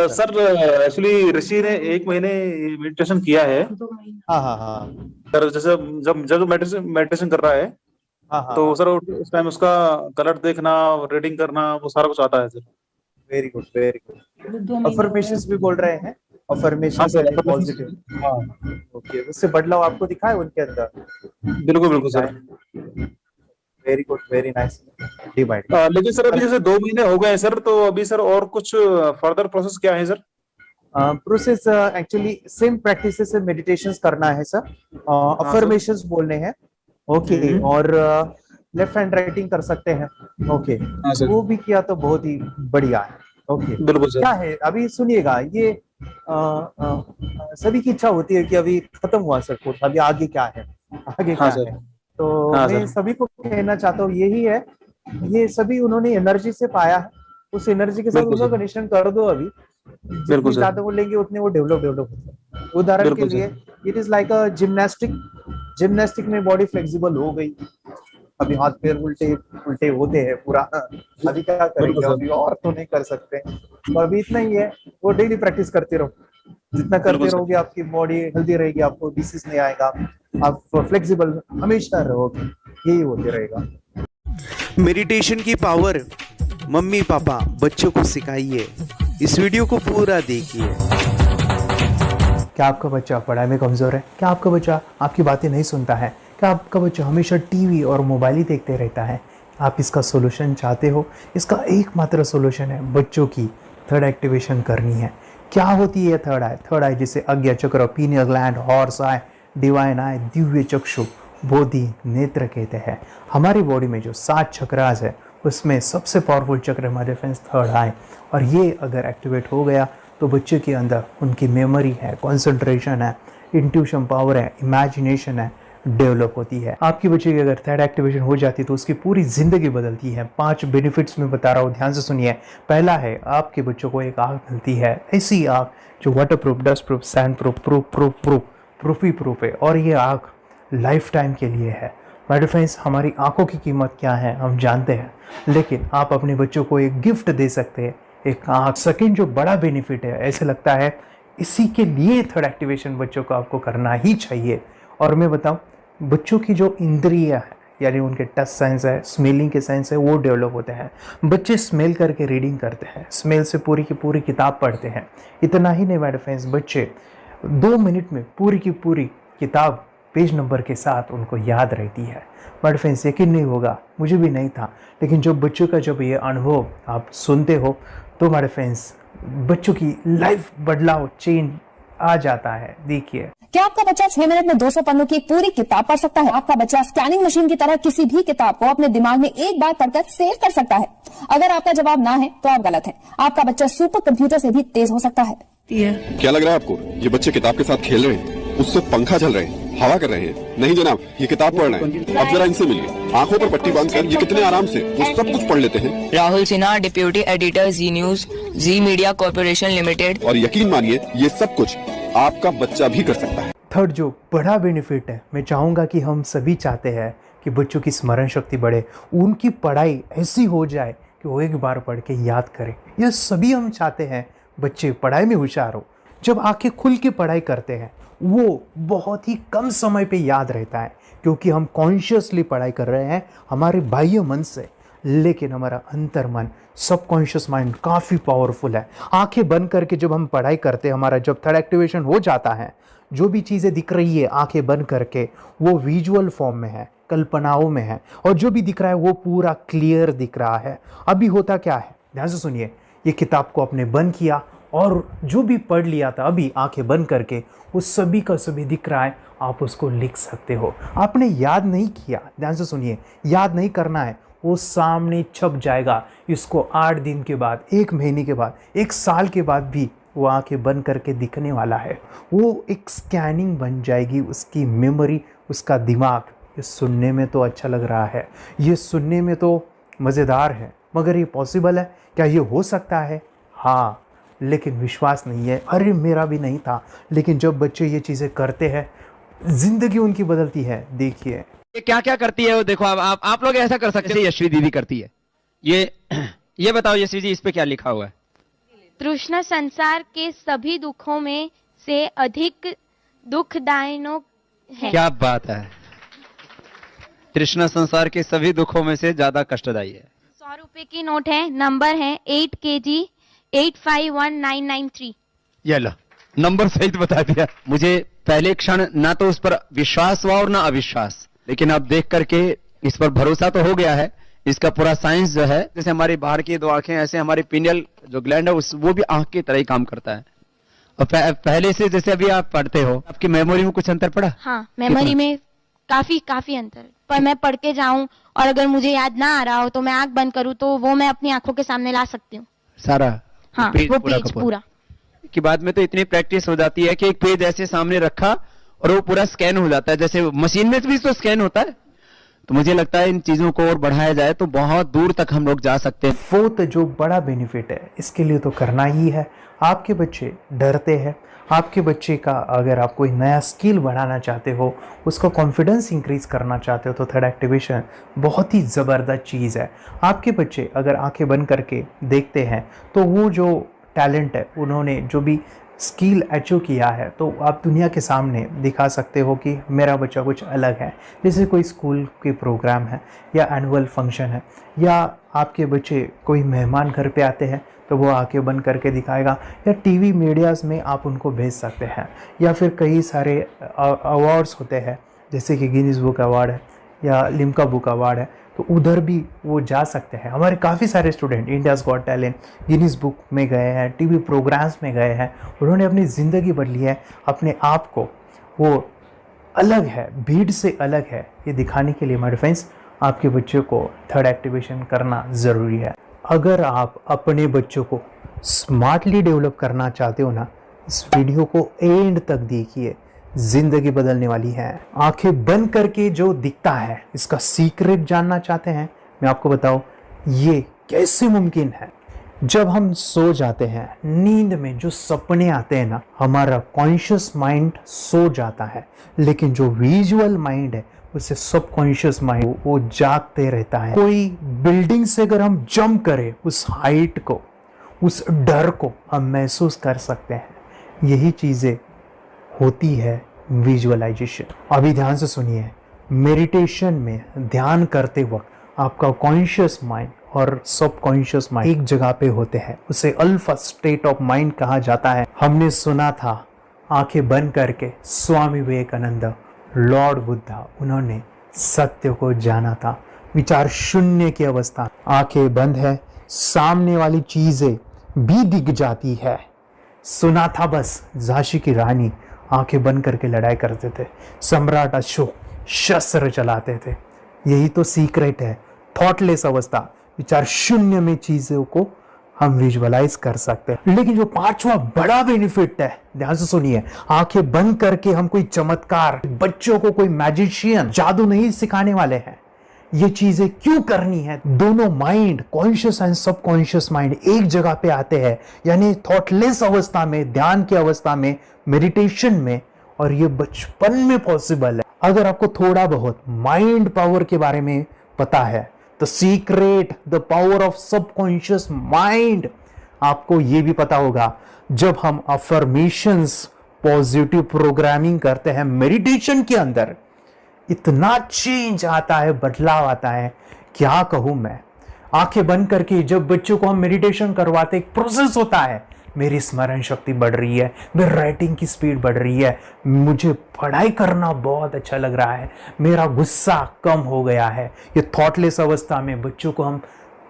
Sir actually ऋषि ने 1 महीने meditation किया है। हाँ हाँ हाँ सर जैसे जब जब मेडिटेशन मेडिटेशन कर रहा है हाँ हाँ तो हाँ। सर उस टाइम उसका कलर देखना, रीडिंग करना, वो सारा कुछ आता है sir. Very good very good. Affirmations भी बोल रहे हैं, हाँ अफर्मेशंस सर, यानी affirmations। पॉजिटिव। हाँ, ओके, उससे बदलाव आपको दिखा है उनके अंदर? बिल्कुल बिल्कुल sir. Very good very nice. Divide. लेकिन सर अभी जैसे 2 महीने हो गए हैं सर, तो अभी सर और कुछ फर्दर प्रोसेस क्या है sir? Process actually same practice से मेडिटेशंस करना है सर। हाँ सर। अफर्मेशंस बोलने हैं। ओके, हम्म। और लेफ्ट हैंड राइटिंग कर सकते हैं। ओके, हाँ सर। वो भी किया तो बहुत ही बढ़िया है। ओके, बिल्कुल सर। क्या है अभी सुनिएगा, ये सभी की इच्छा होती है कि अभी खत्म हुआ सब कुछ, अभी आगे क्या है, आगे हाँ क्या सर। है। तो हाँ मैं सर। सभी को कहना चाहता हूँ यही है, ये सभी उन्होंने एनर्जी से पाया है, उस एनर्जी के साथ बिल्कुल उनका सर। कनेक्शन कर दो अभी। बिल्कुल जितनी सर। ज्यादा वो लेंगे उतने वो डेवलप डेवलप होते हैं। उदाहरण के बिल्कुल लिए sir. It is like a gymnastic. Gymnastic में बॉडी फ्लेक्सिबल हो गई, अभी हाथ पैर उल्टे उल्टे होते हैं पूरा। अभी क्या बिल्कुल करेंगे, सर। अभी और तो नहीं कर सकते, तो अभी इतना ही है। वो डेली प्रैक्टिस करते रहो, जितना बिल्कुल करते सर। रहोगे आपकी बॉडी हेल्दी रहेगी, आपको डिसीज नहीं आएगा, आप फ्लेक्सिबल हमेशा रहोगे, यही होते रहेगा। मेडिटेशन की पावर मम्मी पापा बच्चों को सिखाइए। इस वीडियो को पूरा देखिए। क्या आपका बच्चा पढ़ाई में कमज़ोर है? क्या आपका बच्चा आपकी बातें नहीं सुनता है? क्या आपका बच्चा हमेशा टीवी और मोबाइल ही देखते रहता है? आप इसका सोल्यूशन चाहते हो? इसका एकमात्र सोल्यूशन है बच्चों की थर्ड एक्टिवेशन करनी है। क्या होती है थर्ड आई? थर्ड आई जिसे Ajna chakra, pineal gland, horse eye, divine eye, दिव्य चक्षु, बोधि नेत्र कहते हैं। हमारी बॉडी में जो 7 चक्रास है उसमें सबसे पावरफुल चक्र हमारे फ्रेंड्स थर्ड आई, और ये अगर एक्टिवेट हो गया तो बच्चे के अंदर उनकी मेमोरी है, कंसंट्रेशन है, इंट्यूशन पावर है, इमेजिनेशन है, डेवलप होती है। आपके बच्चे की अगर थर्ड एक्टिवेशन हो जाती है तो उसकी पूरी जिंदगी बदलती है। 5 बेनिफिट्स में बता रहा हूँ, ध्यान से सुनिए। पहला है, आपके बच्चों को एक आँख मिलती है, ऐसी आँख जो water proof, dust proof, sand proof, proof ही प्रूफ है, और ये आँख लाइफ टाइम के लिए है। माय फ्रेंड्स, हमारी आंखों की कीमत क्या है हम जानते हैं, लेकिन आप अपने बच्चों को एक गिफ्ट दे सकते हैं, एक आँख। सेकेंड जो बड़ा बेनिफिट है, ऐसे लगता है इसी के लिए थर्ड एक्टिवेशन बच्चों को आपको करना ही चाहिए। और मैं बताऊं, बच्चों की जो इंद्रियां है, यानी उनके टच सेंस है, स्मेलिंग के सेंस है, वो डेवलप होते हैं। बच्चे स्मेल करके रीडिंग करते हैं, स्मेल से पूरी की पूरी किताब पढ़ते हैं। इतना ही नहीं माय फ्रेंड्स, बच्चे 2 मिनट में पूरी की पूरी किताब पेज नंबर के साथ उनको याद रहती है। बट फ्रेंड्स, यकीन नहीं होगा, मुझे भी नहीं था, लेकिन जब बच्चों का जब ये अनुभव आप सुनते हो तो हमारे फ्रेंड्स बच्चों की लाइफ बदलाव चेंज आ जाता है। देखिए, क्या आपका बच्चा 6 मिनट में 200 पन्नों की एक पूरी किताब पढ़ सकता है? आपका बच्चा स्कैनिंग मशीन की तरह किसी भी किताब को अपने दिमाग में एक बार पढ़कर सेव कर सकता है? अगर आपका जवाब ना है तो आप गलत हैं। आपका बच्चा सुपर कंप्यूटर से भी तेज हो सकता है। क्या लग रहा है आपको ये बच्चे किताब के साथ खेल रहे हैं, उससे पंखा चल रहे हैं, हवा कर रहे हैं? नहीं जनाब, ये किताब पढ़ रहे हैं। अब जरा इनसे मिलिए, आंखों पर पट्टी बांधकर ये कितने आराम से वो सब कुछ पढ़ लेते हैं। राहुल सिन्हा, डिप्यूटी एडिटर, जी न्यूज, जी मीडिया कॉर्पोरेशन लिमिटेड। और यकीन मानिए ये सब कुछ आपका बच्चा भी कर सकता है। थर्ड जो बड़ा बेनिफिट है, मैं चाहूँगा कि हम सभी चाहते हैं कि बच्चों की स्मरण शक्ति बढ़े, उनकी पढ़ाई ऐसी हो जाए कि वो एक बार पढ़ के याद करें। यह सभी हम चाहते हैं, बच्चे पढ़ाई में होशियार हो। जब आंखें खुल के पढ़ाई करते हैं वो बहुत ही कम समय पे याद रहता है, क्योंकि हम कॉन्शियसली पढ़ाई कर रहे हैं हमारे बाह्य मन से, लेकिन हमारा अंतर मन, सबकॉन्शियस माइंड काफ़ी पावरफुल है। आंखें बंद करके जब हम पढ़ाई करते हैं, हमारा जब थर्ड एक्टिवेशन हो जाता है, जो भी चीज़ें दिख रही है आंखें बंद करके, वो विजुअल फॉर्म में है, कल्पनाओं में है, और जो भी दिख रहा है वो पूरा क्लियर दिख रहा है। अभी होता क्या है, ध्यान से सुनिए, ये किताब को आपने बंद किया और जो भी पढ़ लिया था अभी आंखें बंद करके, वो सभी का सभी दिख रहा है, आप उसको लिख सकते हो। आपने याद नहीं किया, ध्यान से सुनिए, याद नहीं करना है, वो सामने छप जाएगा। इसको 8 दिन के बाद, 1 महीने के बाद, 1 साल के बाद भी वो आंखें बंद करके दिखने वाला है। वो एक स्कैनिंग बन जाएगी, उसकी मेमोरी, उसका दिमाग। ये सुनने में तो अच्छा लग रहा है, ये सुनने में तो मज़ेदार है, मगर ये पॉसिबल है क्या? ये हो सकता है, हाँ, लेकिन विश्वास नहीं है। अरे मेरा भी नहीं था, लेकिन जब बच्चे ये चीज़ें करते हैं जिंदगी उनकी बदलती है। देखिए ये क्या क्या करती है वो देखो। अब आप लोग ऐसा कर सकते हैं, यशवी दीदी करती है। ये बताओ यशवी जी, इस पे क्या लिखा हुआ है? तृष्णा संसार के सभी दुखों में से अधिक दुखदायक है। क्या बात है। तृष्णा संसार के सभी दुखों में से ज्यादा कष्टदायी है। 100 रुपए की नोट है, नंबर है 8 kg 851993। ये लो, नंबर सहित बता दिया। मुझे पहले क्षण ना तो उस पर विश्वास हुआ और ना अविश्वास, लेकिन अब देख करके इस पर भरोसा तो हो गया है। इसका पूरा साइंस जो है, जैसे हमारी बाहर की 2 आंखें, ऐसे हमारी पिनियल जो ग्लैंड है वो भी आंख की तरह ही काम करता है। और पहले से जैसे अभी आप पढ़ते हो, आपकी मेमोरी में कुछ अंतर पड़ा? हाँ, मेमोरी में काफी अंतर। पर मैं पढ़ के जाऊं और अगर मुझे याद ना आ रहा हो तो मैं आंख बंद करूं तो वो मैं अपनी आंखों के सामने ला सकती हूँ सारा। हाँ, वो पेज पूरा की बाद में तो इतनी प्रैक्टिस हो जाती है कि एक पेज ऐसे सामने रखा और वो पूरा स्कैन हो जाता है, जैसे मशीन में भी तो स्कैन होता है। तो मुझे लगता है इन चीजों को और बढ़ाया जाए तो बहुत दूर तक हम लोग जा सकते हैं। फोर्थ जो बड़ा बेनिफिट है, इसके लिए तो करना ही है। आपके बच्चे डरते हैं, आपके बच्चे का अगर आप कोई नया स्किल बढ़ाना चाहते हो, उसका कॉन्फिडेंस इंक्रीज करना चाहते हो, तो थर्ड एक्टिवेशन बहुत ही ज़बरदस्त चीज़ है। आपके बच्चे अगर आंखें बंद करके देखते हैं तो वो जो टैलेंट है, उन्होंने जो भी स्किल अचीव किया है, तो आप दुनिया के सामने दिखा सकते हो कि मेरा बच्चा कुछ अलग है। जैसे कोई स्कूल के प्रोग्राम है या एनुअल फंक्शन है, या आपके बच्चे कोई मेहमान घर पे आते हैं तो वो आंखें बंद करके दिखाएगा, या टीवी मीडियाज़ में आप उनको भेज सकते हैं, या फिर कई सारे अवार्ड्स होते हैं जैसे कि गिनीज बुक अवार्ड है या लिम्का बुक अवार्ड है, तो उधर भी वो जा सकते हैं। हमारे काफ़ी सारे student India's got talent, Guinness book में गए हैं, टीवी प्रोग्राम्स में गए हैं, उन्होंने अपनी ज़िंदगी बदली है, अपने आप को वो अलग है, भीड़ से अलग है, ये दिखाने के लिए माय फ्रेंड्स आपके बच्चों को थर्ड एक्टिवेशन करना ज़रूरी है। अगर आप अपने बच्चों को स्मार्टली डेवलप करना चाहते हो ना, इस वीडियो को एंड तक देखिए, जिंदगी बदलने वाली है। आंखें बंद करके जो दिखता है, इसका सीक्रेट जानना चाहते हैं? मैं आपको बताऊं ये कैसे मुमकिन है। जब हम सो जाते हैं, नींद में जो सपने आते हैं ना, हमारा कॉन्शियस माइंड सो जाता है, लेकिन जो विजुअल माइंड है उसे सबकॉन्शियस माइंड वो जागते रहता है। कोई बिल्डिंग से अगर हम जंप करें, उस हाइट को, उस डर को हम महसूस कर सकते हैं। यही चीज़ें होती है विजुअलाइजेशन। अभी ध्यान से सुनिए, मेडिटेशन में ध्यान करते वक्त आपका कॉन्शियस माइंड और सबकॉन्शियस माइंड एक जगह पे होते हैं, उसे अल्फा स्टेट ऑफ माइंड कहा जाता है। हमने सुना था आंखें बंद करके स्वामी विवेकानंद, लॉर्ड बुद्धा, उन्होंने सत्य को जाना था। विचार शून्य की अवस्था, आंखें बंद है, सामने वाली चीजें भी दिख जाती है। सुना था बस झांसी की रानी आंखें बंद करके लड़ाई करते थे, सम्राट अशोक शस्त्र चलाते थे। यही तो सीक्रेट है, थॉटलेस अवस्था, विचार शून्य में चीजों को हम विजुअलाइज कर सकते हैं। लेकिन जो पांचवा बड़ा बेनिफिट है, ध्यान से सुनिए, आंखें बंद करके हम कोई चमत्कार, बच्चों को कोई मैजिशियन जादू नहीं सिखाने वाले हैं। ये चीजें क्यों करनी है? दोनों mind, conscious and subconscious mind एक जगह पे आते हैं, यानी थॉटलेस अवस्था में, ध्यान की अवस्था में, मेडिटेशन में, और ये बचपन में पॉसिबल है। अगर आपको थोड़ा बहुत माइंड पावर के बारे में पता है, the secret, the power of subconscious mind, आपको ये भी पता होगा जब हम अफर्मेशंस, पॉजिटिव प्रोग्रामिंग करते हैं मेडिटेशन के अंदर, इतना चेंज आता है, बदलाव आता है, क्या कहूं मैं। आंखें बंद करके जब बच्चों को हम मेडिटेशन करवाते, एक प्रोसेस होता है, मेरी स्मरण शक्ति बढ़ रही है, मेरी राइटिंग की स्पीड बढ़ रही है, मुझे पढ़ाई करना बहुत अच्छा लग रहा है, मेरा गुस्सा कम हो गया है। ये थॉटलेस अवस्था में बच्चों को हम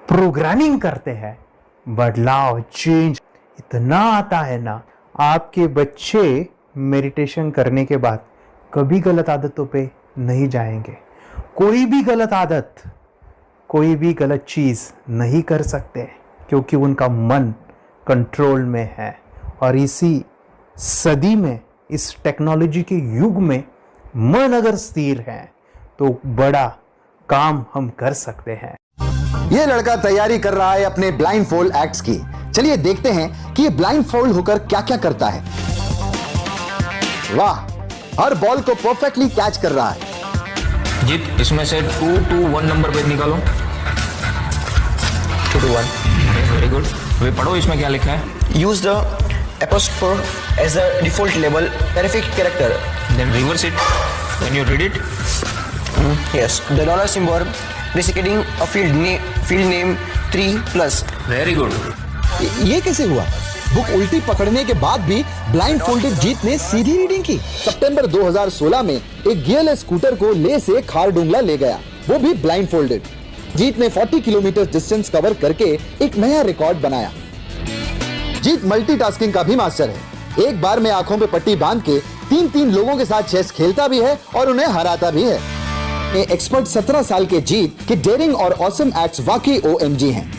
प्रोग्रामिंग करते हैं, बदलाव, चेंज इतना आता है ना। आपके बच्चे मेडिटेशन करने के बाद कभी गलत आदतों पे नहीं जाएंगे। कोई भी गलत आदत, कोई भी गलत चीज नहीं कर सकते, क्योंकि उनका मन कंट्रोल में है। और इसी सदी में, इस टेक्नोलॉजी के युग में, मन अगर स्थिर है तो बड़ा काम हम कर सकते हैं। ये लड़का तैयारी कर रहा है अपने ब्लाइंड फोल्ड एक्ट्स की। चलिए देखते हैं कि ये ब्लाइंड फोल्ड होकर क्या क्या करता है। वाह, हर बॉल को परफेक्टली कैच कर रहा है। जीत, इसमें से 2 to 1 नंबर पे निकालो। 2 to 1, वेरी गुड। वे पढ़ो इसमें क्या लिखा है। use the apostrophe as the default label terrific character. Then reverse it when you read it. Yes, the dollar symbol preceding a field name 3+. Very good. ये कैसे हुआ? बुक उल्टी पकड़ने के बाद भी ब्लाइंड फोल्डेड जीत ने सीधी रीडिंग की। सितंबर 2016 में एक गियरलेस स्कूटर को ले से खारडुंगला ले गया, वो भी ब्लाइंड फोल्डेड। जीत ने 40 किलोमीटर डिस्टेंस कवर करके एक नया रिकॉर्ड बनाया। जीत मल्टीटास्किंग का भी मास्टर है। एक बार में आंखों पे पट्टी बांध के 3-3 लोगों के साथ चेस खेलता भी है और उन्हें हराता भी है। एक्सपर्ट 17 साल के जीत के डेयरिंग और ऑसम एक्ट्स वाकई OMG हैं।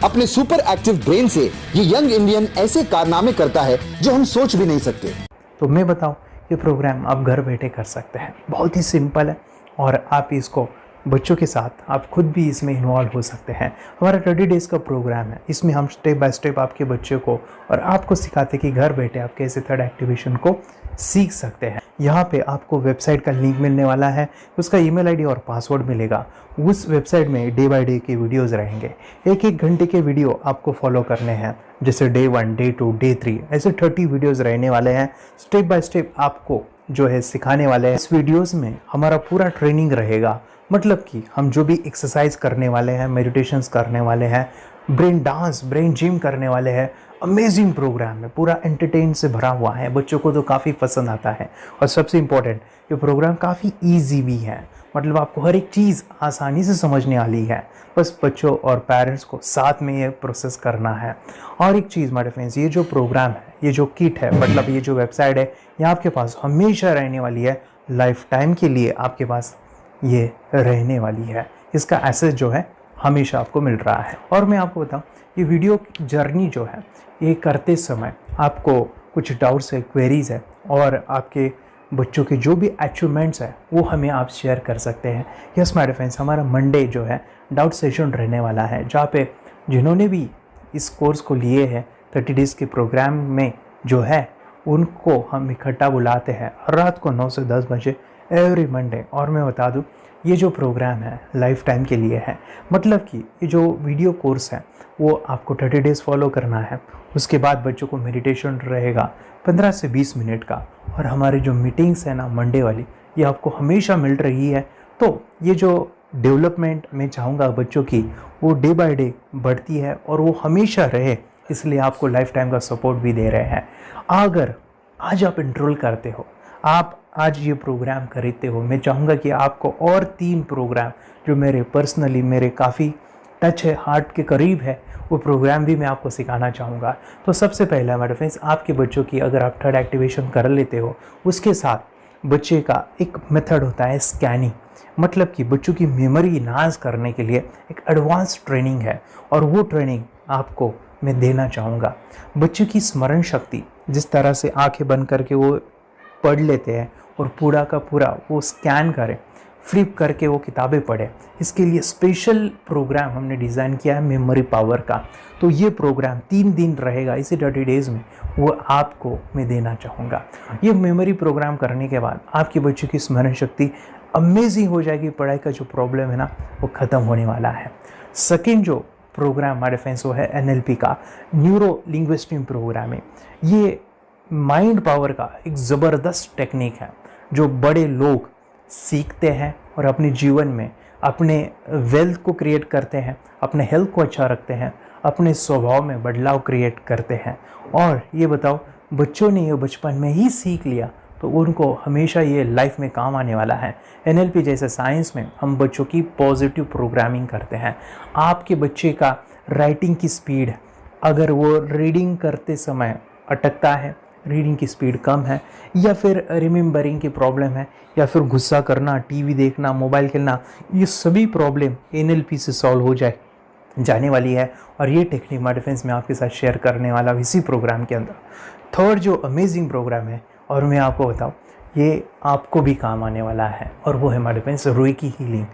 अपने सुपर एक्टिव ब्रेन से ये यंग इंडियन ऐसे कारनामे करता है जो हम सोच भी नहीं सकते। तो मैं बताऊं, ये प्रोग्राम आप घर बैठे कर सकते हैं, बहुत ही सिंपल है और आप इसको बच्चों के साथ आप खुद भी इसमें इन्वॉल्व हो सकते हैं। हमारा 30 डेज़ का प्रोग्राम है, इसमें हम स्टेप बाय स्टेप आपके बच्चे को और आपको सिखाते हैं कि घर बैठे आप कैसे थर्ड एक्टिवेशन को सीख सकते हैं। यहाँ पे आपको वेबसाइट का लिंक मिलने वाला है, उसका ईमेल आईडी और पासवर्ड मिलेगा। उस वेबसाइट में डे बाय डे के वीडियोस रहेंगे, 1-1 घंटे के वीडियो आपको फॉलो करने हैं, जैसे डे 1, डे 2, डे 3 ऐसे 30 वीडियोस रहने वाले हैं। स्टेप बाय स्टेप आपको जो है सिखाने वाले हैं। इस वीडियोस में हमारा पूरा ट्रेनिंग रहेगा, मतलब कि हम जो भी एक्सरसाइज करने वाले हैं, मेडिटेशंस करने वाले हैं, ब्रेन डांस, ब्रेन जिम करने वाले हैं। अमेजिंग प्रोग्राम है, पूरा एंटरटेन से भरा हुआ है, बच्चों को तो काफ़ी पसंद आता है। और सबसे इम्पोर्टेंट, ये प्रोग्राम काफ़ी ईजी भी है, मतलब आपको हर एक चीज़ आसानी से समझने वाली है। बस बच्चों और पेरेंट्स को साथ में ये प्रोसेस करना है। और एक चीज़ माय फ्रेंड्स, ये जो प्रोग्राम है, ये जो किट है, मतलब ये जो वेबसाइट है, ये आपके पास हमेशा रहने वाली है, लाइफ टाइम के लिए आपके पास ये रहने वाली है। इसका एक्सेस जो है हमेशा आपको मिल रहा है। और मैं आपको बताऊं, ये वीडियो जर्नी जो है, ये करते समय आपको कुछ डाउट्स है, क्वेरीज़ है और आपके बच्चों के जो भी अचीवमेंट्स है वो हमें आप शेयर कर सकते हैं। यस माय फ्रेंड्स, हमारा मंडे जो है डाउट सेशन रहने वाला है, जहाँ पे जिन्होंने भी इस कोर्स को लिए हैं 30 डेज़ के प्रोग्राम में जो है, उनको हम इकट्ठा बुलाते हैं रात को 9 से 10 बजे एवरी मंडे। और मैं बता दूं, ये जो प्रोग्राम है लाइफ टाइम के लिए है, मतलब कि ये जो वीडियो कोर्स है वो आपको 30 डेज़ फॉलो करना है। उसके बाद बच्चों को मेडिटेशन रहेगा 15 से 20 मिनट का, और हमारी जो मीटिंग्स है ना मंडे वाली, ये आपको हमेशा मिल रही है। तो ये जो डेवलपमेंट मैं चाहूँगा बच्चों की, वो डे बाय डे बढ़ती है और वो हमेशा रहे, इसलिए आपको लाइफ टाइम का सपोर्ट भी दे रहे हैं। अगर आज आप इनरोल करते हो, आप आज ये प्रोग्राम खरीदते हो, मैं चाहूँगा कि आपको और 3 प्रोग्राम जो मेरे पर्सनली मेरे काफ़ी टच है, हार्ट के करीब है, वो प्रोग्राम भी मैं आपको सिखाना चाहूँगा। तो सबसे पहला मेरे फ्रेंड्स, आपके बच्चों की अगर आप थर्ड एक्टिवेशन कर लेते हो, उसके साथ बच्चे का एक मेथड होता है स्कैनिंग, मतलब कि बच्चों की मेमोरी इन्हांस करने के लिए एक एडवांस ट्रेनिंग है, और वो ट्रेनिंग आपको मैं देना चाहूँगा। बच्चों की स्मरण शक्ति, जिस तरह से आंखें बंद करके वो पढ़ लेते हैं और पूरा का पूरा वो स्कैन करें, फ्लिप करके वो किताबें पढ़े, इसके लिए स्पेशल प्रोग्राम हमने डिज़ाइन किया है मेमोरी पावर का। तो ये प्रोग्राम 3 दिन रहेगा, इसी 30 डेज़ में वो आपको मैं देना चाहूँगा। ये मेमोरी प्रोग्राम करने के बाद आपके बच्चों की स्मरण शक्ति अमेजिंग हो जाएगी, पढ़ाई का जो प्रॉब्लम है ना वो ख़त्म होने वाला है। सेकेंड जो प्रोग्राम हमारे फ्रेंड्स वो है NLP का, न्यूरो लिंग्विस्टिक प्रोग्राम है। ये माइंड पावर का एक ज़बरदस्त टेक्निक है जो बड़े लोग सीखते हैं और अपने जीवन में अपने वेल्थ को क्रिएट करते हैं, अपने हेल्थ को अच्छा रखते हैं, अपने स्वभाव में बदलाव क्रिएट करते हैं। और ये बताओ, बच्चों ने ये बचपन में ही सीख लिया तो उनको हमेशा ये लाइफ में काम आने वाला है। NLP जैसे साइंस में हम बच्चों की पॉजिटिव प्रोग्रामिंग करते हैं। आपके बच्चे का राइटिंग की स्पीड, अगर वो रीडिंग करते समय अटकता है, रीडिंग की स्पीड कम है, या फिर रिमेंबरिंग की प्रॉब्लम है, या फिर गुस्सा करना, टीवी देखना, मोबाइल खेलना, ये सभी प्रॉब्लम NLP से सॉल्व हो जाने वाली है। और ये टेक्निक माय फ्रेंड्स मैं आपके साथ शेयर करने वाला हूँ इसी प्रोग्राम के अंदर। थर्ड जो अमेजिंग प्रोग्राम है, और मैं आपको बताऊँ, ये आपको भी काम आने वाला है, और वो है हमारे फ्रेंड्स रुई की हीलिंग।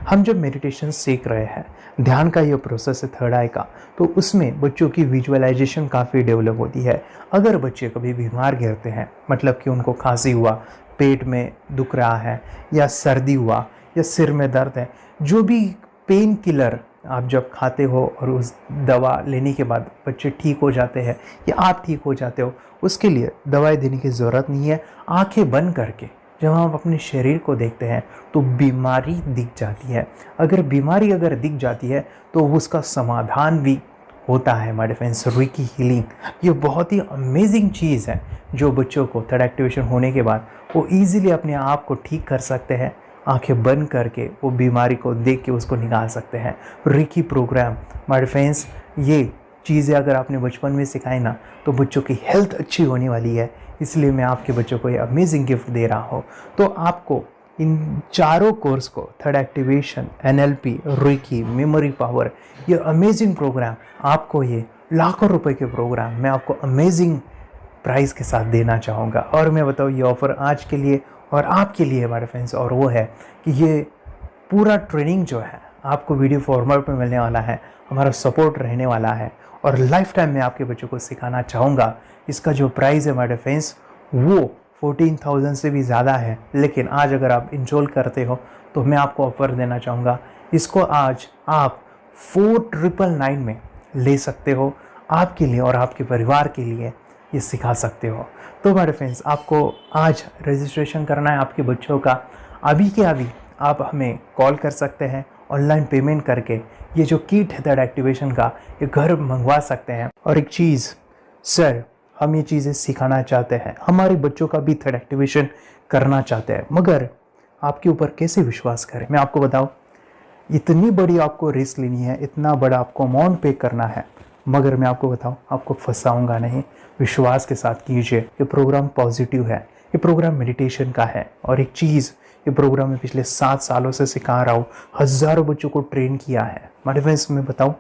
हम जब मेडिटेशन सीख रहे हैं, ध्यान का ये प्रोसेस है थर्ड आई का, तो उसमें बच्चों की विजुअलाइजेशन काफ़ी डेवलप होती है। अगर बच्चे कभी बीमार गिरते हैं, मतलब कि उनको खांसी हुआ, पेट में दुख रहा है, या सर्दी हुआ, या सिर में दर्द है, जो भी पेन किलर आप जब खाते हो और उस दवा लेने के बाद बच्चे ठीक हो जाते हैं या आप ठीक हो जाते हो, उसके लिए दवाई देने की ज़रूरत नहीं है। आंखें बंद करके जब हम अपने शरीर को देखते हैं तो बीमारी दिख जाती है। अगर बीमारी दिख जाती है तो उसका समाधान भी होता है। हमारे फ्रेंड्स, रेकी हीलिंग ये बहुत ही अमेजिंग चीज़ है जो बच्चों को थर्ड एक्टिवेशन होने के बाद वो ईज़िली अपने आप को ठीक कर सकते हैं। आंखें बंद करके वो बीमारी को देख के उसको निकाल सकते हैं। रेकी प्रोग्राम हमारे फ्रेंड्स, ये चीज़ें अगर आपने बचपन में सिखाई ना तो बच्चों की हेल्थ अच्छी होने वाली है। इसलिए मैं आपके बच्चों को ये अमेजिंग गिफ्ट दे रहा हूँ। तो आपको इन चारों कोर्स को, third activation, NLP, reiki, memory power, ये अमेजिंग प्रोग्राम, आपको ये लाखों रुपए के प्रोग्राम मैं आपको अमेजिंग प्राइस के साथ देना चाहूँगा। और मैं बताऊँ ये ऑफ़र आज के लिए और आपके लिए हमारे फ्रेंड्स, और वो है कि ये पूरा ट्रेनिंग जो है आपको वीडियो फॉर्मेट में मिलने वाला है, हमारा सपोर्ट रहने वाला है और लाइफ टाइम में आपके बच्चों को सिखाना चाहूँगा। इसका जो प्राइस है हमारे फ्रेंड्स वो 14,000 से भी ज़्यादा है, लेकिन आज अगर आप इंस्टॉल करते हो तो मैं आपको ऑफ़र देना चाहूँगा। इसको आज आप 4,999 में ले सकते हो। आपके लिए और आपके परिवार के लिए ये सिखा सकते हो। तो हमारे फ्रेंड्स, आपको आज रजिस्ट्रेशन करना है आपके बच्चों का। अभी के अभी आप हमें कॉल कर सकते हैं, ऑनलाइन पेमेंट करके ये जो किट है थर्ड एक्टिवेशन का, ये घर मंगवा सकते हैं। और एक चीज़ सर, हम ये चीज़ें सिखाना चाहते हैं, हमारे बच्चों का भी थर्ड एक्टिवेशन करना चाहते हैं, मगर आपके ऊपर कैसे विश्वास करें? मैं आपको बताऊं, इतनी बड़ी आपको रिस्क लेनी है, इतना बड़ा आपको अमाउंट पे करना है, मगर मैं आपको बताऊं, आपको फंसाऊंगा नहीं। विश्वास के साथ कीजिए। ये प्रोग्राम पॉजिटिव है, ये प्रोग्राम मेडिटेशन का है। और एक चीज़, ये प्रोग्राम में पिछले 7 सालों से सिखा रहा हूँ, हज़ारों बच्चों को ट्रेन किया है। हमारे फ्रेंड्स, मैं बताऊँ,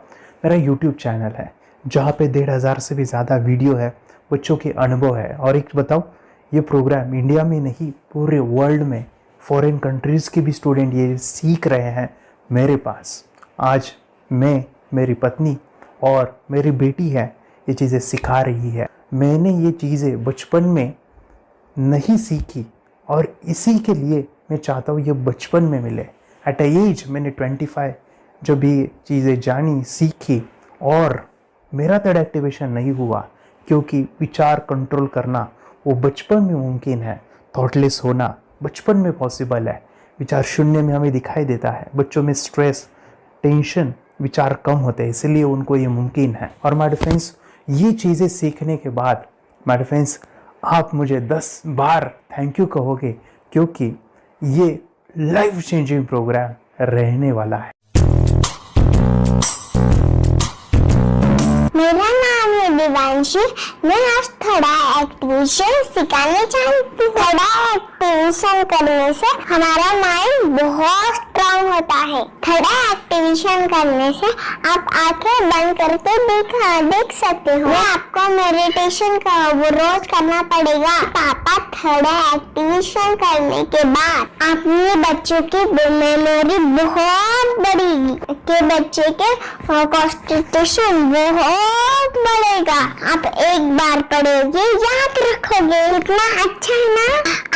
मेरा यूट्यूब चैनल है जहाँ पे 1,500 से भी ज़्यादा वीडियो है, बच्चों के अनुभव है। और एक बताऊँ, ये प्रोग्राम इंडिया में नहीं पूरे वर्ल्ड में, फॉरेन कंट्रीज़ के भी स्टूडेंट ये सीख रहे हैं मेरे पास। आज मैं, मेरी पत्नी और मेरी बेटी है ये चीज़ें सिखा रही है। मैंने ये चीज़ें बचपन में नहीं सीखी और इसी के लिए मैं चाहता हूँ ये बचपन में मिले। एट अ एज मैंने 25 जब ये चीज़ें जानी, सीखी, और मेरा थर्ड एक्टिवेशन नहीं हुआ क्योंकि विचार कंट्रोल करना वो बचपन में मुमकिन है। थॉटलेस होना बचपन में पॉसिबल है। विचार शून्य में हमें दिखाई देता है। बच्चों में स्ट्रेस, टेंशन, विचार कम होते हैं, इसलिए उनको ये मुमकिन है। और माय फ्रेंड्स, ये चीज़ें सीखने के बाद माय फ्रेंड्स, आप मुझे 10 बार थैंक यू कहोगे, क्योंकि ये लाइफ चेंजिंग प्रोग्राम रहने वाला है। मेरा नाम है दिवांशी। मैं आज थोड़ा एक्टिवेशन सिखाना चाहती हूँ। थोड़ा एक्टिवेशन करने से हमारा माइंड बहुत स्ट्रांग होता है। थोड़ा एक्टिवेशन करने से आप आंखें बंद करके देख सकते हो। मैं आपको मेडिटेशन का वो रोज करना पड़ेगा। पापा, थोड़ा एक्टिवेशन करने के बाद अपने बच्चों की मेमोरी बहुत बढ़ेगी, के बच्चे के कॉन्सेंट्रेशन बहुत बढ़ेगा। आप एक बार पढ़ोगे, याद रखोगे, इतना अच्छा है ना।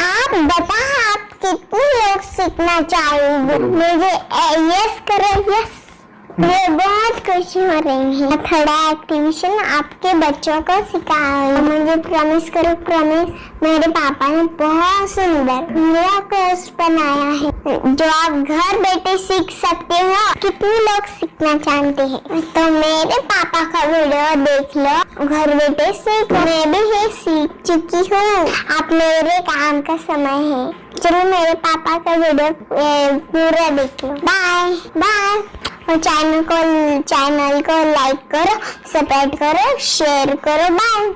आप बताओ, आप कितने लोग सीखना चाहोगे? मुझे यस करो, यस। मैं बहुत खुशी हो रही है। थोड़ा एक्टिवेशन आपके बच्चों को सिखाओ। मुझे प्रॉमिस करो, प्रॉमिस। मेरे पापा ने बहुत सुंदर मेरा कोर्स बनाया है जो आप घर बैठे सीख सकते हो। कितने लोग सीखना चाहते हैं तो मेरे पापा का वीडियो देख लो, घर बैठे सीखो। मैं भी ये सीख चुकी हूँ। आप मेरे काम का समय है। चलो मेरे पापा का वीडियो पूरा देख लो। Bye bye. और चैनल को लाइक करो, सपोर्ट करो, शेयर करो। बाय।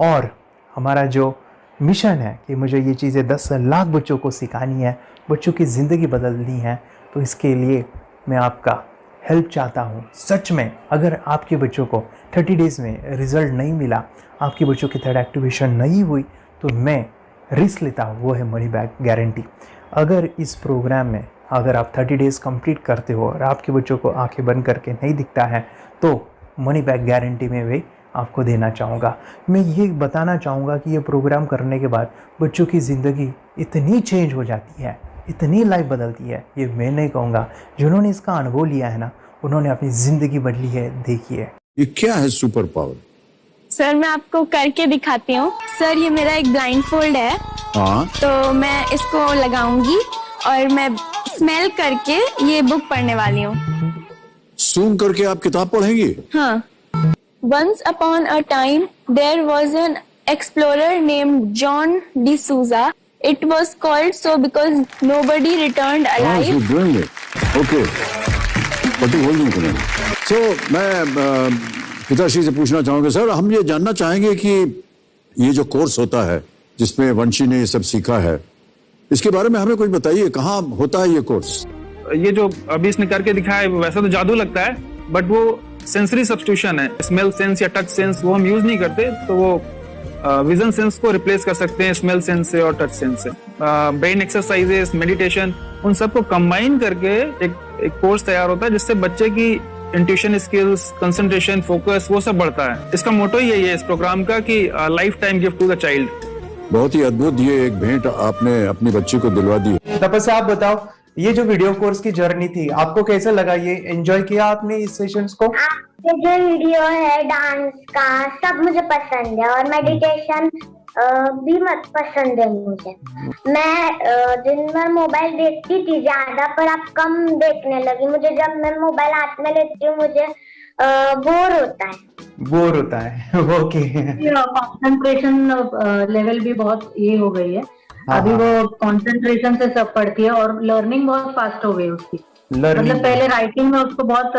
और हमारा जो मिशन है कि मुझे ये चीज़ें 10 लाख बच्चों को सिखानी है, बच्चों की ज़िंदगी बदलनी है, तो इसके लिए मैं आपका हेल्प चाहता हूँ। सच में अगर आपके बच्चों को 30 डेज़ में रिज़ल्ट नहीं मिला, आपके बच्चों की थर्ड एक्टिवेशन नहीं हुई, तो मैं रिस्क लेता हूँ, वो है मनी बैक गारंटी। अगर इस प्रोग्राम में अगर आप 30 डेज़ कंप्लीट करते हो और आपके बच्चों को आंखें बंद करके नहीं दिखता है, तो मनी बैक गारंटी में भी आपको देना चाहूँगा। मैं ये बताना चाहूँगा कि ये प्रोग्राम करने के बाद बच्चों की ज़िंदगी इतनी चेंज हो जाती है इतनी लाइफ बदल दी है, ये मैं नहीं कहूँगा, जिन्होंने इसका अनुभव लिया है ना, उन्होंने अपनी ज़िंदगी बदली है। देखिए ये क्या है सुपर पावर? सर मैं आपको करके दिखाती हूँ। सर ये मेरा एक ब्लाइंड फोल्ड है, हाँ तो मैं इसको लगाऊंगी और मैं स्मेल करके ये बुक पढ़ने वाली हूँ। सूंघ करके आप किताब पढ़ेंगी? हाँ। Once upon a time there was an explorer named John D'Souza. It was called so because nobody returned alive. Okay, पट्टी खोल दूं तुम्हें। So मैं पिताश्री से पूछना चाहूंगा, सर हम ये जानना चाहेंगे कि ये जो कोर्स होता है जिसमें वंशी ने ये सब सीखा है, इसके बारे में हमें कुछ बताइए, कहाँ होता है ये कोर्स? ये जो अभी इसने करके दिखाया है वैसा तो जादू लगता है, बट वो सेंसरी सब्स्टिट्यूशन है। स्मेल सेंस या टच सेंस वो हम यूज नहीं करते, तो वो विजन सेंस को रिप्लेस कर सकते हैं स्मेल सेंस से और टच सेंस से। ब्रेन एक्सरसाइजेस, मेडिटेशन, उन सबको कंबाइन करके एक कोर्स तैयार होता है जिससे बच्चे की इंट्यूशन स्किल्स, कंसंट्रेशन, फोकस वो सब बढ़ता है। इसका मोटो ही यही है इस प्रोग्राम का कि life time gift to the child. बहुत ही अद्भुत ये एक भेंट आपने अपनी बच्ची को दिलवा दी। तपस्या आप बताओ, ये जो वीडियो कोर्स की जर्नी थी आपको कैसा लगा? ये एंजॉय किया आपने इस सेशंस को? ये जो वीडियो है डांस का सब मुझे पसंद है और मेडिटेशन भी मत पसंद है मुझे। मैं दिन भर मोबाइल देखती थी ज्यादा, पर अब कम देखने लगी। मुझे जब मैं मोबाइल हाथ में लेती हूँ मुझे बोर होता है। ओके। कंसंट्रेशन लेवल भी बहुत ये हो गई है। अभी वो कंसंट्रेशन से सब पढ़ती है और लर्निंग बहुत फास्ट हो गई उसकी। मतलब पहले राइटिंग में उसको बहुत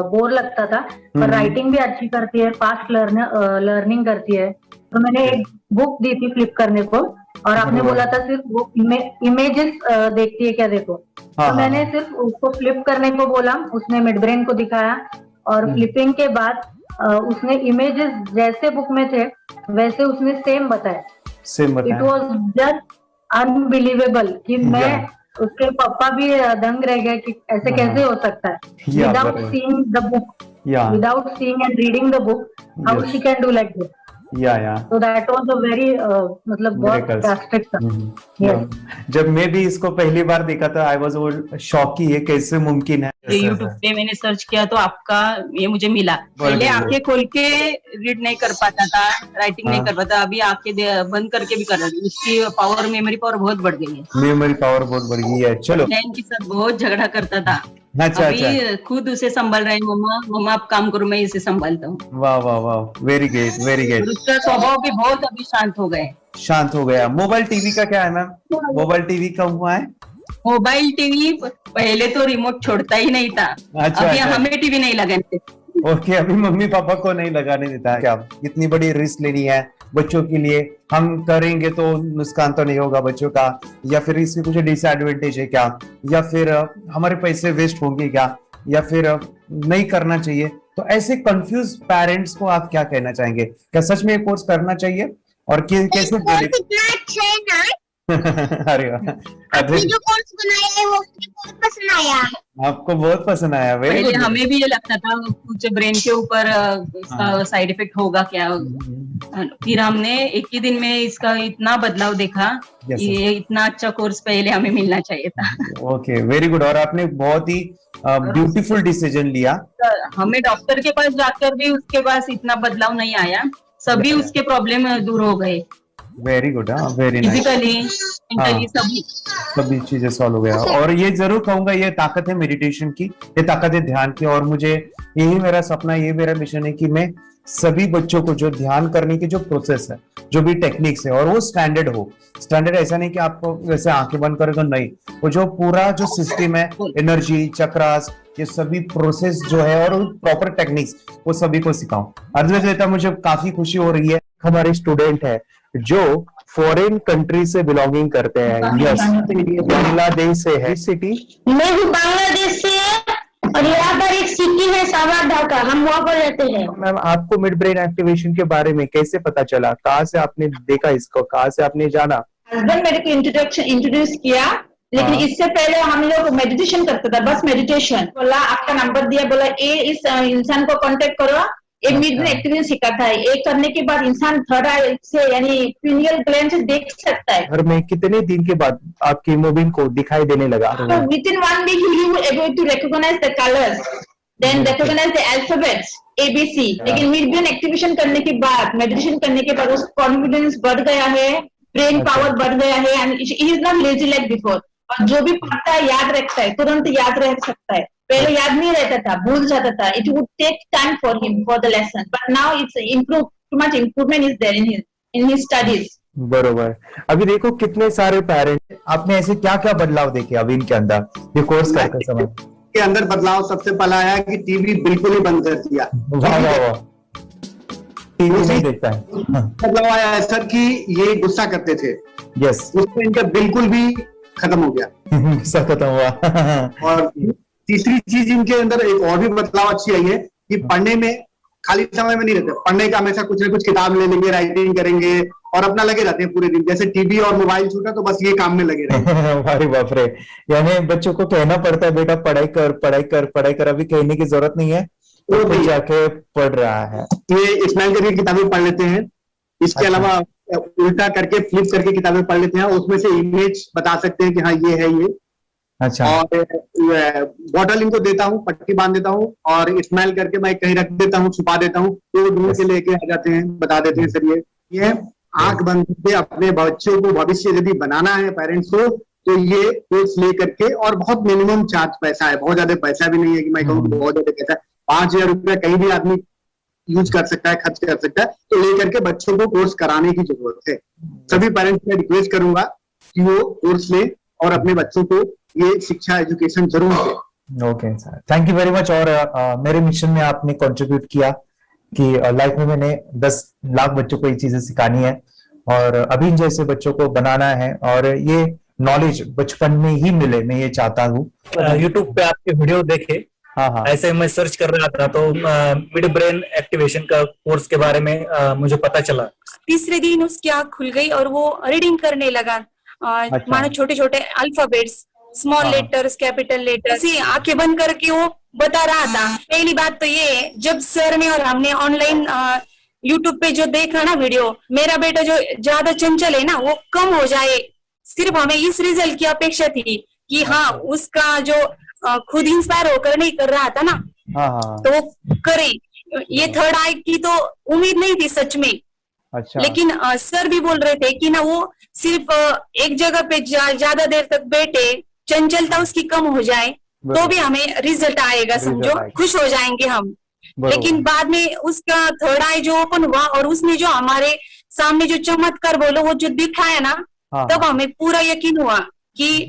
बोर लगता था, पर राइटिंग भी अच्छी करती है, फास्ट लर्निंग करती है। तो मैंने एक बुक दी थी फ्लिप करने को और आपने बोला था सिर्फ वो इमेजेस देखती है क्या, देखो। तो मैंने सिर्फ उसको फ्लिप करने को बोला, उसने मिड ब्रेन को दिखाया और फ्लिपिंग के बाद उसने इमेजेस जैसे बुक में थे वैसे उसने सेम बताया। इट वॉज जस्ट अनबिलीवेबल कि मैं उसके पापा भी दंग रह गए कि ऐसे कैसे हो सकता है। Without seeing the book, without seeing and reading the book, how she can do like this. So that was a very मतलब बहुत ड्रास्टिक था। जब मैं भी इसको पहली बार देखा था आई वाज शॉक कि ये कैसे मुमकिन है। यूट्यूब पे मैंने सर्च किया तो आपका ये मुझे मिला। पहले आंखें खोल के रीड नहीं कर पाता था, राइटिंग नहीं कर पाता, अभी आंखें बंद करके भी कर रही हूँ। उसकी पावर, मेमोरी पावर बहुत बढ़ गई है। मेमोरी पावर बहुत बढ़ गई है। चलो, बहन के साथ बहुत झगड़ा करता था, अभी खुद उसे संभाल रहे हैं। मम्मा आप काम करो, मैं इसे संभालता हूँ। वाह वाह वाह, वेरी ग्रेट वेरी ग्रेट। उसका स्वभाव भी बहुत अभी शांत हो गए। शांत हो गया। मोबाइल टीवी का क्या है मैम? मोबाइल टीवी कब हुआ है? मोबाइल टीवी पहले तो रिमोट छोड़ता ही नहीं था। अभी हमें टीवी नहीं लगाने देते। ओके, अभी मम्मी पापा को नहीं लगाने देता है। क्या इतनी बड़ी रिस्क लेनी है बच्चों के लिए? हम करेंगे तो नुकसान तो नहीं होगा बच्चों का, या फिर इसकी कुछ डिसएडवांटेज है क्या, या फिर हमारे पैसे वेस्ट होंगे क्या, या फिर नहीं करना चाहिए? तो ऐसे कंफ्यूज पेरेंट्स को आप क्या कहना चाहेंगे? क्या सच में ये कोर्स करना चाहिए और कैसे? अरे आपने जो कोर्स बनाया है वो मुझे बहुत पसंद आया। आपको बहुत पसंद आया? पहले हमें भी ये लगता था कुछ ब्रेन के ऊपर इसका साइड इफेक्ट होगा क्या। फिर हमने एक ही दिन में इसका इतना बदलाव देखा। ये इतना अच्छा कोर्स पहले हमें मिलना चाहिए था। Okay, very good. और आपने बहुत ही ब्यूटीफुल डिसीजन लिया। हमें डॉक्टर के पास जाकर भी उसके पास इतना बदलाव नहीं आया, सभी उसके प्रॉब्लम दूर हो गए। Very good, very nice. Physically, mentally सभी चीजें सॉल्व हो गया। और ये जरूर कहूंगा, ये ताकत है मेडिटेशन की, ये ताकत है ध्यान की। और मुझे यही मेरा सपना, ये मेरा मिशन है कि मैं सभी बच्चों को जो ध्यान करने की जो प्रोसेस है, जो भी टेक्निक्स है, और वो स्टैंडर्ड हो। स्टैंडर्ड ऐसा नहीं कि आपको वैसे आंखें बंद करेगा, नहीं, वो जो पूरा जो सिस्टम है, एनर्जी, चक्रास, ये सभी प्रोसेस जो है और प्रॉपर टेक्निक्स, वो सभी को सिखाऊं। अर्जुन, मुझे काफी खुशी हो रही है। हमारे स्टूडेंट है जो फॉरेन कंट्री से बिलोंगिंग करते हैं। यस, बांग्लादेश से है। सिटी मैं भी बांग्लादेश से और यहाँ पर एक सिटी है सावर ढाका, हम वहाँ पर रहते हैं। मैम, आपको मिड ब्रेन एक्टिवेशन के बारे में कैसे पता चला? कहाँ से आपने देखा इसको, कहाँ से आपने जाना? हस्बैंड मेरे को इंट्रोड्यूस किया, लेकिन इससे पहले हम लोग मेडिटेशन करते थे, बस मेडिटेशन। बोला आपका नंबर दिया, बोला इस इंसान को कांटेक्ट करो, ये मिड ब्रेन एक्टिवेशन सिखाता है। ये करने के बाद इंसान थर्ड आई से यानी पिनियल ग्लैंड से देख सकता है। घर में कितने दिन के बाद आपकी हीमोग्लोबिन को दिखाई देने लगा? So within 1 week he will able to recognize the colors, then recognize the alphabets ABC। लेकिन मिड ब्रेन एक्टिवेशन करने के बाद, मेडिटेशन करने के बाद उसका कॉन्फिडेंस बढ़ गया है, ब्रेन पावर बढ़ गया है, and he is not lazy like before. और जो भी पढ़ता है याद रखता है, तुरंत याद रख सकता है। पहले याद नहीं रहता था, भूल जाता था। It would take time for him for the lesson, but now it's improve, too much improvement is there in his studies. बरोबर। अभी देखो कितने सारे पेरेंट्स, आपने ऐसे क्या क्या बदलाव देखे अभी इनके अंदर ये कोर्स करते समय? के अंदर बदलाव सबसे पहला आया कि टीवी बिल्कुल ही बंद कर दिया। वाह वाह वाह, टीवी नहीं देखता है। बदलाव आया है सर कि ये गुस्सा करते थे, यस, उसमें इनका बिल्कुल भी खत्म हो गया। गुस्सा खत्म हुआ। और तीसरी चीज इनके अंदर एक और भी बदलाव अच्छी आई है कि पढ़ने में खाली समय में नहीं रहते, पढ़ने का हमेशा कुछ ना कुछ किताब ले लेंगे, राइटिंग करेंगे और अपना लगे रहते हैं पूरे दिन। जैसे टीवी और मोबाइल छूटा तो बस ये काम में लगे रहते। अरे बाप रे, यानी बच्चों को कहना पड़ता है बेटा पढ़ाई कर पढ़ाई कर पढ़ाई कर, अभी कहने की जरूरत नहीं है, तो जाके पढ़ रहा है। ये स्माइल करके किताबें पढ़ लेते हैं, इसके अलावा उल्टा करके फ्लिप करके किताबें पढ़ लेते हैं, उसमें से इमेज बता सकते हैं कि हाँ ये है ये। अच्छा। और बॉटल इनको देता हूँ, पट्टी बांध देता हूँ और स्माइल करके मैं कहीं रख देता हूँ, छुपा देता हूँ, तो ढूंढ के लेके आ जाते हैं, बता देते हैं सर ये आंख बंद करके अपने बच्चों को भविष्य यदि बनाना है पेरेंट्स को, तो ये कोर्स ले करके, और बहुत मिनिमम चार्ज पैसा है, बहुत ज्यादा पैसा भी नहीं है कि मैं कहूँ बहुत ज्यादा पैसा है। 5,000 रुपया कहीं भी आदमी यूज कर सकता है, खर्च कर सकता है, तो लेकर के बच्चों को कोर्स कराने की जरूरत है। सभी पेरेंट्स में रिक्वेस्ट करूंगा कि वो कोर्स ले और अपने बच्चों को ये शिक्षा एजुकेशन जरूर दे। Okay sir, thank you very much. और मेरे मिशन में आपने कंट्रीब्यूट किया कि लाइफ में मैंने 10 लाख बच्चों को ये चीजें सिखानी है और अभी जैसे बच्चों को बनाना है, और ये नॉलेज बचपन में ही मिले, मैं ये चाहता हूँ। यूट्यूब पे आपके वीडियो देखे, हाँ, ऐसे मैं सर्च कर रहा था तो मिड ब्रेन एक्टिवेशन का कोर्स के बारे में मुझे पता चला। तीसरे दिन उसकी आंख खुल गई और वो रीडिंग करने लगा। मानो छोटे छोटे alphabets, small letters, capital letters, आंखें बंद करके वो बता रहा था। पहली बात तो ये, जब सर ने और हमने ऑनलाइन यूट्यूब पे जो देखा ना वीडियो, मेरा बेटा जो ज्यादा चंचल है ना वो कम हो जाए, सिर्फ हमें इस रिजल्ट की अपेक्षा थी कि हाँ उसका जो खुद इंस्पायर होकर नहीं कर रहा था ना, तो वो करे। ये थर्ड आई की तो उम्मीद नहीं थी सच में। अच्छा। लेकिन सर भी बोल रहे थे कि ना वो सिर्फ एक जगह पे ज्यादा देर तक बैठे, चंचलता उसकी कम हो जाए तो भी हमें रिजल्ट आएगा, समझो खुश हो जाएंगे हम। लेकिन बाद में उसका थर्ड आई जो ओपन हुआ और उसने जो हमारे सामने जो चमत्कार बोलो वो जो दिखाया ना, तब हमें पूरा यकीन हुआ कि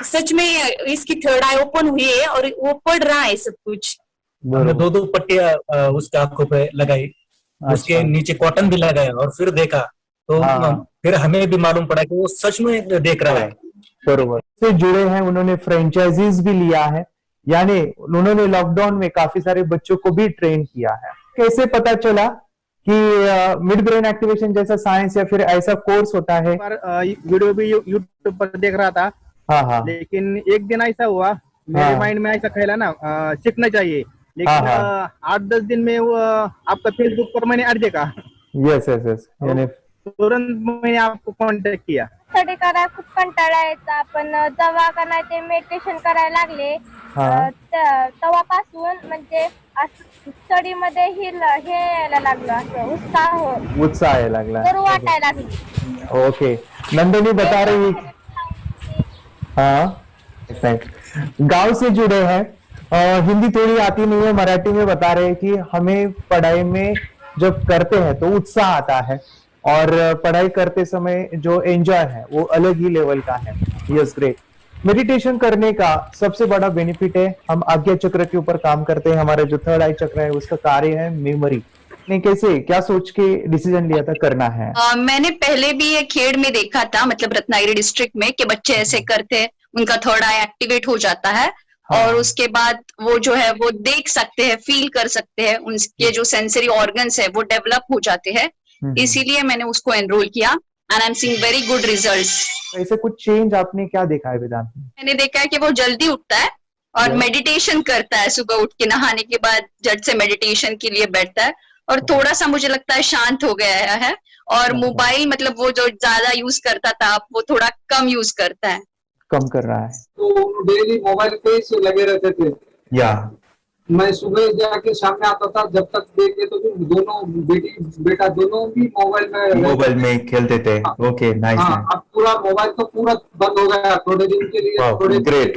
सच में इसकी थर्ड आई ओपन हुई है और वो पढ़ रहा है सब कुछ। हमने 2 पट्टियां उसके आंखों पे लगाई, उसके नीचे कॉटन भी लगाया और फिर देखा तो फिर हमें भी मालूम पड़ा कि वो सच में देख रहा है। बरोबर से जुड़े हैं, उन्होंने फ्रेंचाइजीज भी लिया है, यानी उन्होंने लॉकडाउन में काफी सारे बच्चों को भी ट्रेन किया है। कैसे पता चला कि मिड ब्रेन एक्टिवेशन जैसा साइंस या फिर ऐसा कोर्स होता है? वीडियो भी यूट्यूब पर देख रहा था, लेकिन एक दिन ऐसा हुआ मेरे माइंड में ऐसा खेला ना, सीखना चाहिए, लेकिन 8-10 दिन में वो आपका फेसबुक पर मैंने ऐड देखा। यस यस यस, यानी तुरंत मैंने आपको कॉन्टॅक्ट किया। स्टडी करायला खूप कंटाळा यायचा, पण जेव्हा का नाही ते मेडिटेशन करायला लागले तेव्हापासून म्हणजे स्टडी मध्ये हे यायला लागलं, असं उत्साह यायला लागला, बरं वाटायला लागलं। ओके, नंदिनी बता रही, हाँ गांव से जुड़े हैं, हिंदी थोड़ी आती नहीं है, मराठी में बता रहे हैं कि हमें पढ़ाई में जब करते हैं तो उत्साह आता है और पढ़ाई करते समय जो एंजॉय है वो अलग ही लेवल का है। Yes, great. मेडिटेशन करने का सबसे बड़ा बेनिफिट है, हम आज्ञा चक्र के ऊपर काम करते हैं, हमारा जो थर्ड आई चक्र है उसका कार्य है मेमोरी। ने कैसे क्या सोच के डिसीजन लिया था करना है? मैंने पहले भी ये खेड़ में देखा था, मतलब रत्नागिरी डिस्ट्रिक्ट में, कि बच्चे ऐसे करते हैं, उनका थर्ड आई एक्टिवेट हो जाता है और उसके बाद वो जो है वो देख सकते हैं, फील कर सकते हैं, उनके जो सेंसरी ऑर्गन्स है वो डेवलप हो जाते हैं। इसीलिए मैंने उसको एनरोल किया and I am seeing very good results. ऐसे कुछ चेंज आपने क्या देखा है वेदांत? मैंने देखा है कि वो जल्दी उठता है और मेडिटेशन करता है, सुबह उठ के नहाने के बाद झट से मेडिटेशन के लिए बैठता है और थोड़ा सा मुझे लगता है शांत हो गया है। और मोबाइल मतलब वो जो ज्यादा यूज करता था वो थोड़ा कम यूज करता है, कम कर रहा है। तो डेली मोबाइल पे ही लगे रहते थे। या मैं सुबह जाके शाम में आता था, जब तक देखे तो दोनों बेटा दोनों भी मोबाइल में खेलते थे। Okay, nice. अब पूरा मोबाइल तो पूरा बंद हो गया थोड़े दिन के लिए। Great,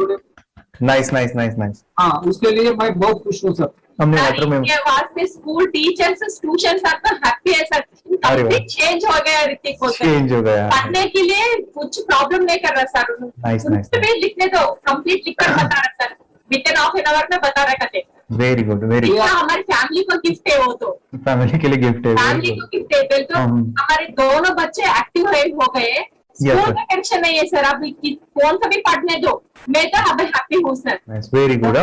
nice nice nice nice. हाँ, उसके लिए मैं बहुत खुश हूँ सर। हमने वाटर में वास्ते स्कूल टीचर्स ट्यूशन सब हैप्पी है सर। कंप्लीट चेंज हो गया ऋतिक को, चेंज हो गया। पढ़ने के लिए कुछ प्रॉब्लम नहीं कर रहा सर। Nice nice. भी लिखने दो, कंप्लीट लिखकर बता रहा sir, with in half an hour में बता रहा करते। Very good, very good. हमारी फैमिली को गिफ्ट है, वो तो फैमिली के लिए गिफ्ट है, फैमिली को गिफ्ट है। तो हमारे दोनों बच्चे एक्टिव हो गए, स्कूल का टेंशन नहीं है सर। अभी कौन सा भी पढ़ने दो, मैं तो अभी हैप्पी हूँ सर। Very good.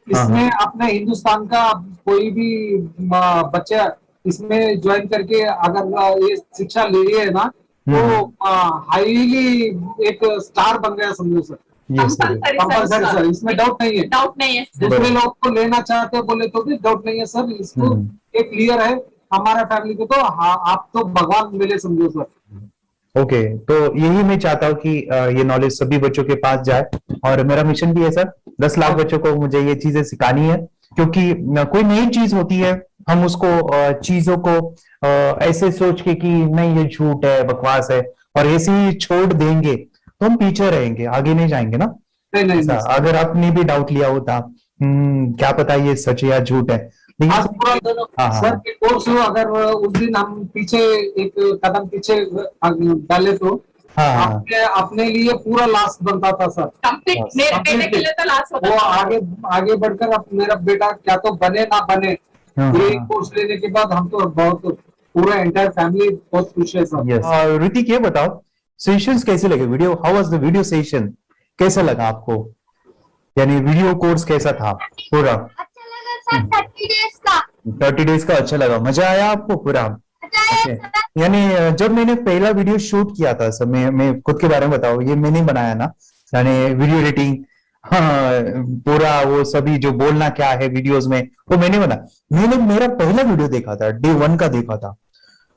इसमें अपने हिंदुस्तान का कोई भी बच्चा इसमें ज्वाइन करके अगर ये शिक्षा ले है ना, तो हाईली एक स्टार बन गया समझो सर। कंपल्सरी सर, इसमें डाउट नहीं है। डाउट नहीं है। दूसरे लोग को लेना चाहते हैं बोले तो भी डाउट नहीं है सर। इसको एक क्लियर है हमारा फैमिली को, तो आप तो भगवान मिले समझो सर। ओके, तो यही मैं चाहता हूँ कि ये नॉलेज सभी बच्चों के पास जाए, और मेरा मिशन भी है सर, 10 लाख बच्चों को मुझे ये चीजें सिखानी है। क्योंकि कोई नई चीज होती है, हम उसको चीजों को ऐसे सोच के कि नहीं ये झूठ है, बकवास है, और ऐसे ही छोड़ देंगे तो हम पीछे रहेंगे, आगे नहीं जाएंगे ना। नहीं। अगर आपने भी डाउट लिया होता, क्या पता ये सच या झूठ है। सर के कोर्स अगर उस दिन हम पीछे एक कदम पीछे डाले तो अपने लिए पूरा लास्ट बनता था सर। मेरे बेटे के लिए तो लास्ट होता था। वो आगे बढ़कर अब मेरा बेटा क्या तो बने ना बने, ये कोर्स लेने के बाद हम तो बहुत पूरा एंटायर फैमिली बहुत खुश है सर। ऋतिक ये बताओ, सेशंस कैसे लगे? Video, how was the video session? कैसा लगा आपको? यानी वीडियो कोर्स कैसा था पूरा? अच्छा लगा सर। 30 डेज का अच्छा लगा, मजा आया आपको पूरा? यानी जब मैंने पहला वीडियो शूट किया था सर, मैं खुद के बारे में बताऊं, ये मैंने बनाया ना, यानी वीडियो एडिटिंग, पूरा वो सभी जो बोलना क्या है वीडियोस में वो मैंने बना। मैंने मेरा पहला वीडियो देखा था, डे 1 का देखा था।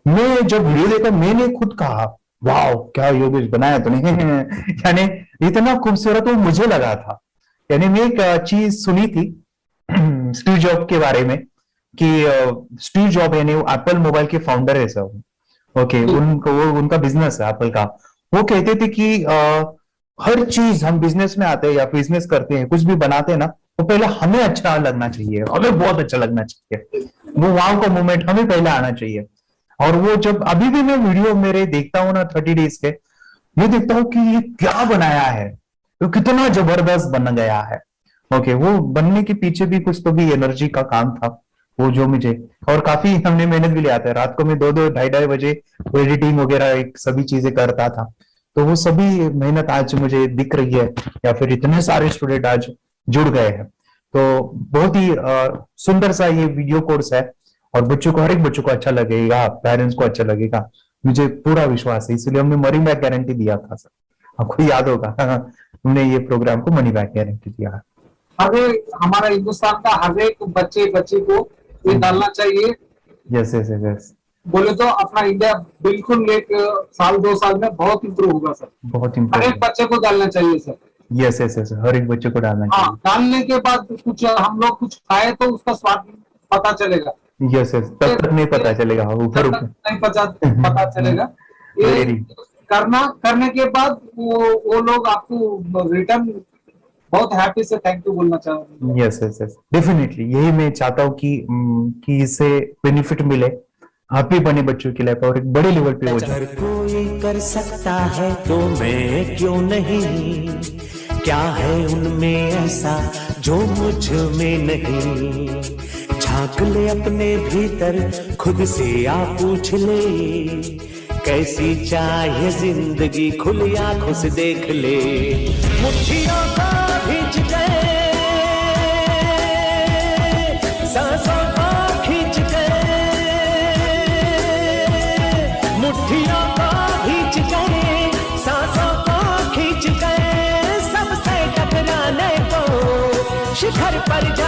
मैं जब वीडियो देखा मैंने खुद कहा वाह क्या योगेश बनाया तूने। यानी इतना खूबसूरत वो मुझे लगा था। यानी मैं एक चीज सुनी थी स्टीव जॉब के बारे में कि स्टीव जॉब यानी वो एप्पल मोबाइल के फाउंडर है सर। ओके, उनका बिजनेस है एप्पल का। वो कहते थे कि हर चीज हम बिजनेस में आते हैं या बिजनेस करते हैं, कुछ भी बनाते हैं ना, तो पहले हमें अच्छा लगना चाहिए, हमें बहुत अच्छा लगना चाहिए, वो वाव का मोमेंट हमें पहले आना चाहिए। और वो जब अभी भी मैं वीडियो मेरे देखता हूँ ना 30 डेज के, मैं देखता हूँ कि ये क्या बनाया है, तो कितना जबरदस्त बन गया है। ओके, वो बनने के पीछे भी कुछ तो भी एनर्जी का काम था वो जो मुझे, और काफी हमने मेहनत भी लिया था। रात को मैं 2-2 ढाई बजे एडिटिंग वगैरह सभी चीजें करता था। तो वो सभी मेहनत आज मुझे दिख रही है, या फिर इतने सारे स्टूडेंट आज जुड़ गए हैं। तो बहुत ही सुंदर सा ये वीडियो कोर्स है, और बच्चों को, हर एक बच्चों को अच्छा लगेगा, पेरेंट्स को अच्छा लगेगा, मुझे पूरा विश्वास है। इसलिए हमने मनी बैक गारंटी दिया था सर, आपको याद होगा। हमने ये प्रोग्राम को मनी बैक गारंटी दिया है। हमारा हिंदुस्तान का हर एक बच्चे को ये डालना चाहिए। Yes yes yes. बोले तो अपना इंडिया बिल्कुल 1 साल 2 साल में बहुत इम्प्रूव होगा सर। बहुत हर इम्प्रूव, एक बच्चे को डालना चाहिए सर। यस यस यस, हर एक बच्चे को डालना चाहिए। डालने के बाद कुछ हम लोग कुछ खाए तो उसका स्वाद पता चलेगा। यस यस, तब तक नहीं पता चलेगा, ऊपर नहीं पता चलेगा। ये करने के बाद वो लोग आपको रिटर्न बहुत हैप्पी से थैंक यू बोलना चाहूंगा। यस यस यस, डेफिनेटली यही मैं चाहता हूँ कि इससे बेनिफिट मिले, हैप्पी बने बच्चों की लाइफ और एक बड़े लेवल पे हो जाए। अगर कोई कर सकता है तो मैं क्यों नहीं, क्या है उनमें ऐसा जो मुझ में नहीं। झांक ले अपने भीतर, खुद से आ पूछ ले, कैसी चाहे जिंदगी, खुली आंखों से देख ले। मुट्ठियों को खींच के, सांसों को खींच के, मुट्ठियों को खींच के, सांसों को खींच के, सबसे टकराने को शिखर पर